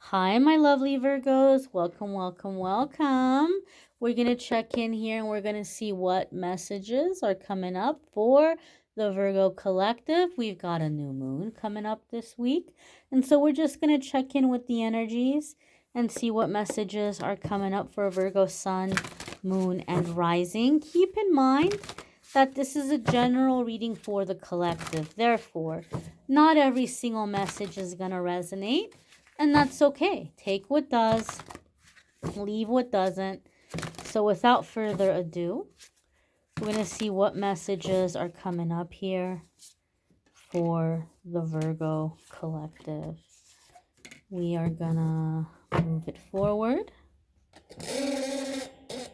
Hi, my lovely Virgos. Welcome, welcome, welcome. We're going to check in here and we're going to see what messages are coming up for the Virgo collective. We've got a new moon coming up this week. And so we're just going to check in with the energies and see what messages are coming up for Virgo sun, moon, and rising. Keep in mind that this is a general reading for the collective. Therefore, not every single message is going to resonate. And that's okay. Take what does, leave what doesn't. So without further ado, we're going to see what messages are coming up here for the Virgo collective. We are going to move it forward.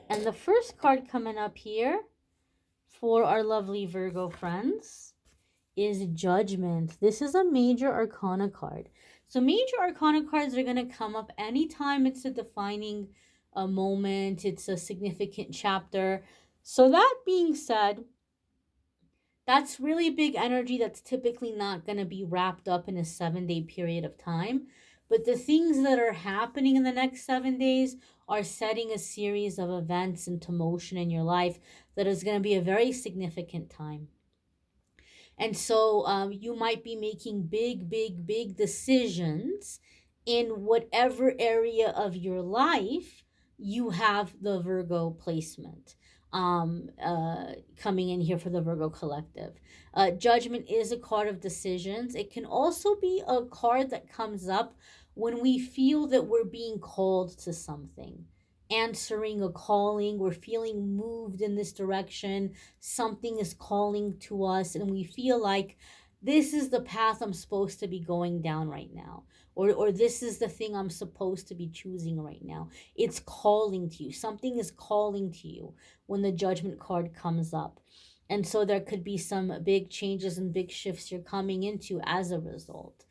And the first card coming up here for our lovely Virgo friends is Judgment. This is a major arcana card. So major arcana cards are going to come up anytime it's a defining moment, it's a significant chapter. So that being said, that's really big energy that's typically not going to be wrapped up in a 7-day period of time. But the things that are happening in the next 7 days are setting a series of events into motion in your life that is going to be a very significant time. And so you might be making big decisions in whatever area of your life you have the Virgo placement coming in here for the Virgo collective. Judgment is a card of decisions. It can also be a card that comes up when we feel that we're being called to something, answering a calling. We're feeling moved in this direction. Something is calling to us and we feel like this is the path I'm supposed to be going down right now, or this is the thing I'm supposed to be choosing right now. It's calling to you. Something is calling to you when the Judgment card comes up. And so there could be some big changes and big shifts you're coming into as a result.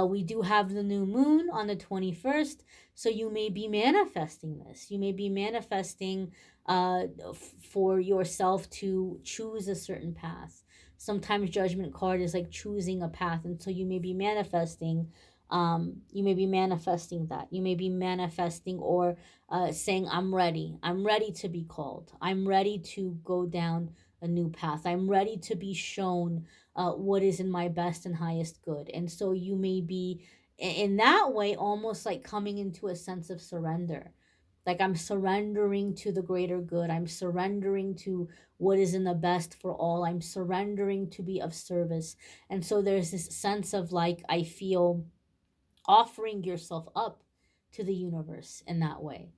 We do have the new moon on the 21st, so you may be manifesting this. You may be manifesting for yourself to choose a certain path. Sometimes Judgment card is like choosing a path, and so you may be manifesting. You may be manifesting that. You may be manifesting or saying, I'm ready. I'm ready to be called. I'm ready to go down a new path. I'm ready to be shown what is in my best and highest good. And so you may be in that way almost like coming into a sense of surrender. Like I'm surrendering to the greater good. I'm surrendering to what is in the best for all. I'm surrendering to be of service. And so there's this sense of like, I feel offering yourself up to the universe in that way.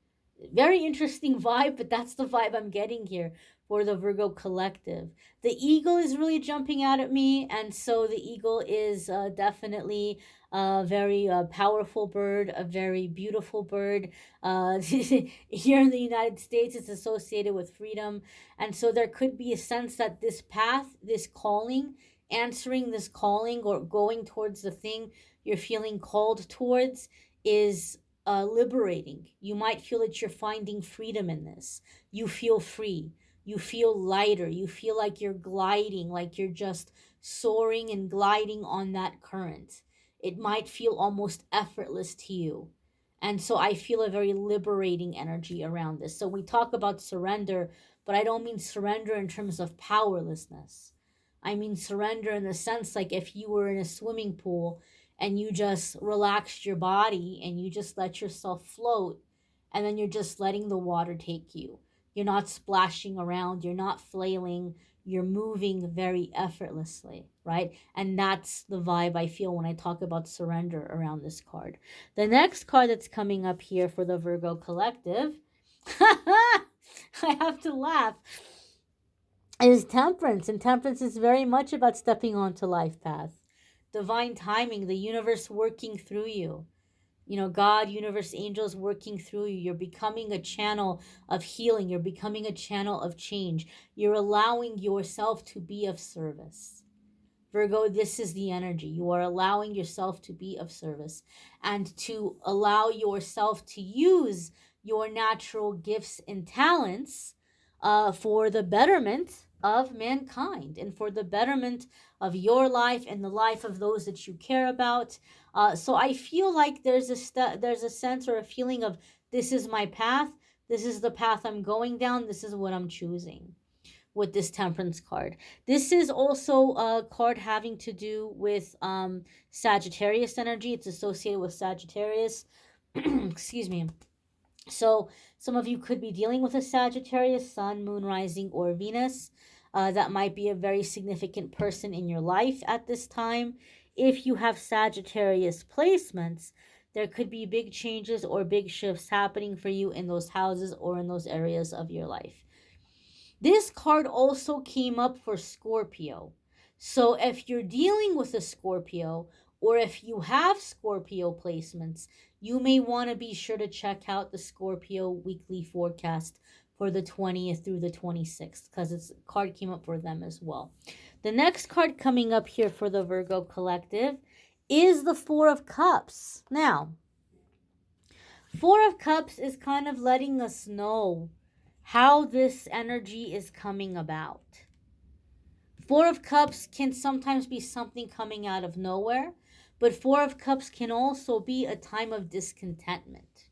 Very interesting vibe, but that's the vibe I'm getting here for the Virgo collective. The eagle is really jumping out at me, and so the eagle is definitely a very powerful bird, a very beautiful bird. Here in the United States, it's associated with freedom, and so there could be a sense that this path, this calling, answering this calling or going towards the thing you're feeling called towards is liberating. You might feel that you're finding freedom in this. You feel free. You feel lighter. You feel like you're gliding, like you're just soaring and gliding on that current. It might feel almost effortless to you. And so I feel a very liberating energy around this. So we talk about surrender, but I don't mean surrender in terms of powerlessness. I mean surrender in the sense like if you were in a swimming pool and you just relaxed your body and you just let yourself float, and then you're just letting the water take you. You're not splashing around, you're not flailing, you're moving very effortlessly, right? And that's the vibe I feel when I talk about surrender around this card. The next card that's coming up here for the Virgo collective, I have to laugh, is Temperance. And Temperance is very much about stepping onto life path. Divine timing, the universe working through you. You know, God, universe, angels working through you. You're becoming a channel of healing. You're becoming a channel of change. You're allowing yourself to be of service. Virgo, this is the energy. You are allowing yourself to be of service and to allow yourself to use your natural gifts and talents for the betterment of mankind and for the betterment of your life and the life of those that you care about. So I feel like there's a sense or a feeling of, this is my path, this is the path I'm going down, this is what I'm choosing with this Temperance card. This is also a card having to do with Sagittarius energy. It's associated with Sagittarius. Excuse me. So some of you could be dealing with a Sagittarius, Sun, Moon, Rising, or Venus. That might be a very significant person in your life at this time. If you have Sagittarius placements, there could be big changes or big shifts happening for you in those houses or in those areas of your life. This card also came up for Scorpio. So if you're dealing with a Scorpio, or if you have Scorpio placements, you may want to be sure to check out the Scorpio weekly forecast for the 20th through the 26th, because this card came up for them as well. The next card coming up here for the Virgo collective is the Four of Cups. Now, Four of Cups is kind of letting us know how this energy is coming about. Four of Cups can sometimes be something coming out of nowhere, but Four of Cups can also be a time of discontentment.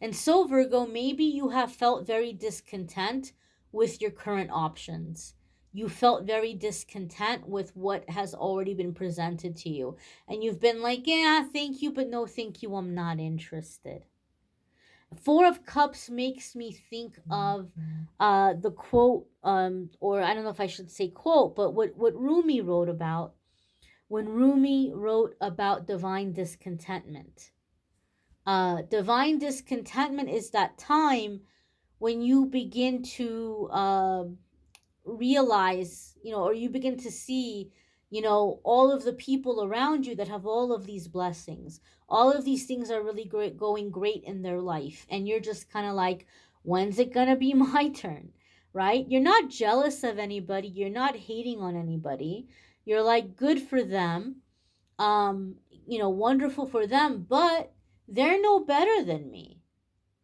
And so, Virgo, maybe you have felt very discontent with your current options. You felt very discontent with what has already been presented to you. And you've been like, yeah, thank you, but no thank you, I'm not interested. Four of Cups makes me think of the quote, or I don't know if I should say quote, but what Rumi wrote about when Rumi wrote about divine discontentment. Divine discontentment is that time when you begin to realize, or you begin to see, all of the people around you that have all of these blessings. All of these things are really great, going great in their life. And you're just kind of like, when's it going to be my turn? Right? You're not jealous of anybody. You're not hating on anybody. You're like, good for them. Wonderful for them, but they're no better than me.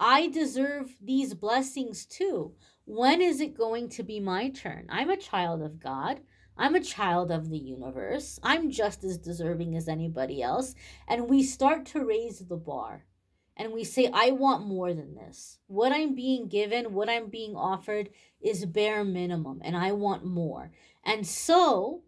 I deserve these blessings too. When is it going to be my turn? I'm a child of God. I'm a child of the universe. I'm just as deserving as anybody else. And we start to raise the bar. And we say, I want more than this. What I'm being given, what I'm being offered is bare minimum. And I want more. And so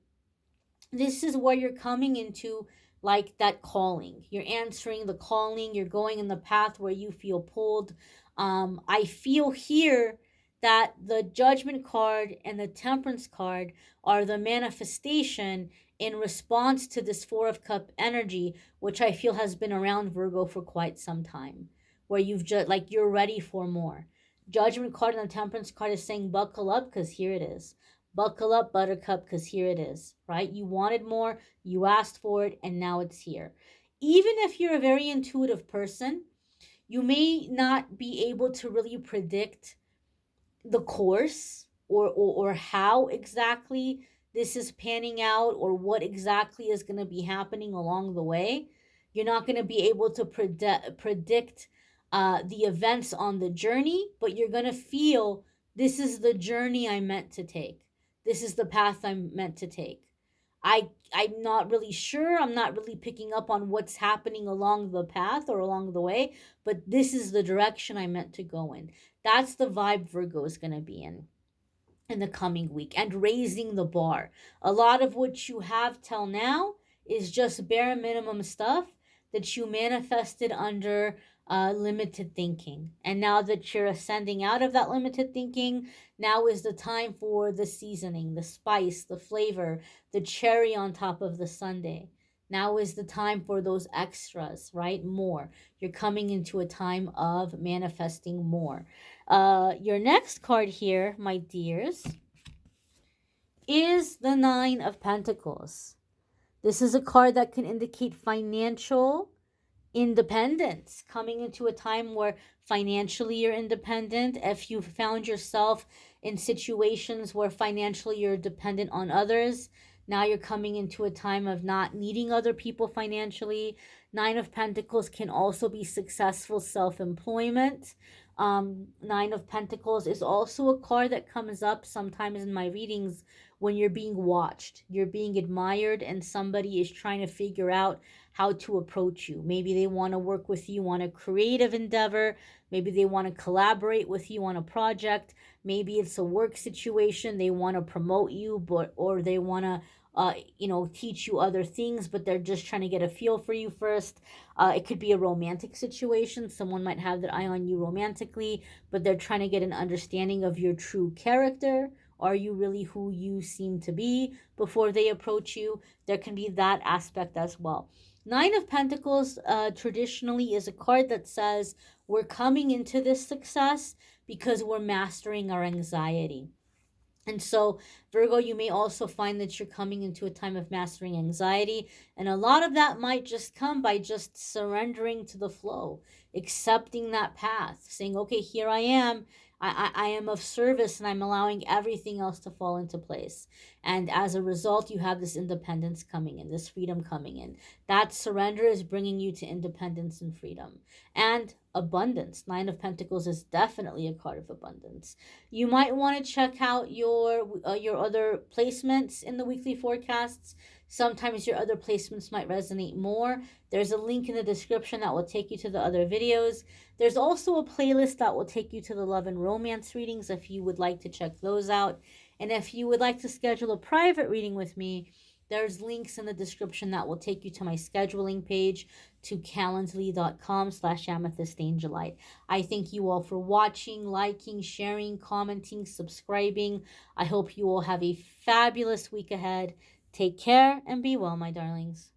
this is where you're coming into like that calling. You're answering the calling. You're going in the path where you feel pulled. I feel here that the Judgment card and the Temperance card are the manifestation in response to this Four of Cup energy, which I feel has been around Virgo for quite some time, where you've just like you're ready for more. Judgment card and the Temperance card is saying buckle up, because here it is. Buckle up, Buttercup, because here it is, right? You wanted more, you asked for it, and now it's here. Even if you're a very intuitive person, you may not be able to really predict the course or how exactly this is panning out or what exactly is going to be happening along the way. You're not going to be able to predict the events on the journey, but you're going to feel, this is the journey I'm meant to take. This is the path I'm meant to take. I'm not really sure. I'm not really picking up on what's happening along the path or along the way, but this is the direction I'm meant to go in. That's the vibe Virgo is going to be in the coming week, and raising the bar. A lot of what you have till now is just bare minimum stuff that you manifested under limited thinking. And now that you're ascending out of that limited thinking, now is the time for the seasoning, the spice, the flavor, the cherry on top of the sundae. Now is the time for those extras, right? More. You're coming into a time of manifesting more. Your next card here, my dears, is the Nine of Pentacles. This is a card that can indicate financial independence, coming into a time where financially you're independent. If you found yourself in situations where financially you're dependent on others, now you're coming into a time of not needing other people financially. Nine of Pentacles can also be successful self-employment. Nine of Pentacles is also a card that comes up sometimes in my readings when you're being watched, you're being admired, and somebody is trying to figure out how to approach you. Maybe they want to work with you on a creative endeavor. Maybe they want to collaborate with you on a project. Maybe it's a work situation. They want to promote you, but or they want to teach you other things, but they're just trying to get a feel for you first. It could be a romantic situation. Someone might have their eye on you romantically, but they're trying to get an understanding of your true character. Are you really who you seem to be before they approach you? There can be that aspect as well. Nine of Pentacles traditionally is a card that says we're coming into this success because we're mastering our anxiety. And so, Virgo, you may also find that you're coming into a time of mastering anxiety. And a lot of that might just come by just surrendering to the flow, accepting that path, saying, okay, here I am. I am of service and I'm allowing everything else to fall into place. And as a result, you have this independence coming in, this freedom coming in. That surrender is bringing you to independence and freedom and abundance. Nine of Pentacles is definitely a card of abundance. You might want to check out your other placements in the weekly forecasts. Sometimes your other placements might resonate more. There's a link in the description that will take you to the other videos. There's also a playlist that will take you to the love and romance readings if you would like to check those out. And if you would like to schedule a private reading with me, there's links in the description that will take you to my scheduling page, to calendly.com/amethystangelite. I thank you all for watching, liking, sharing, commenting, subscribing. I hope you all have a fabulous week ahead. Take care and be well, my darlings.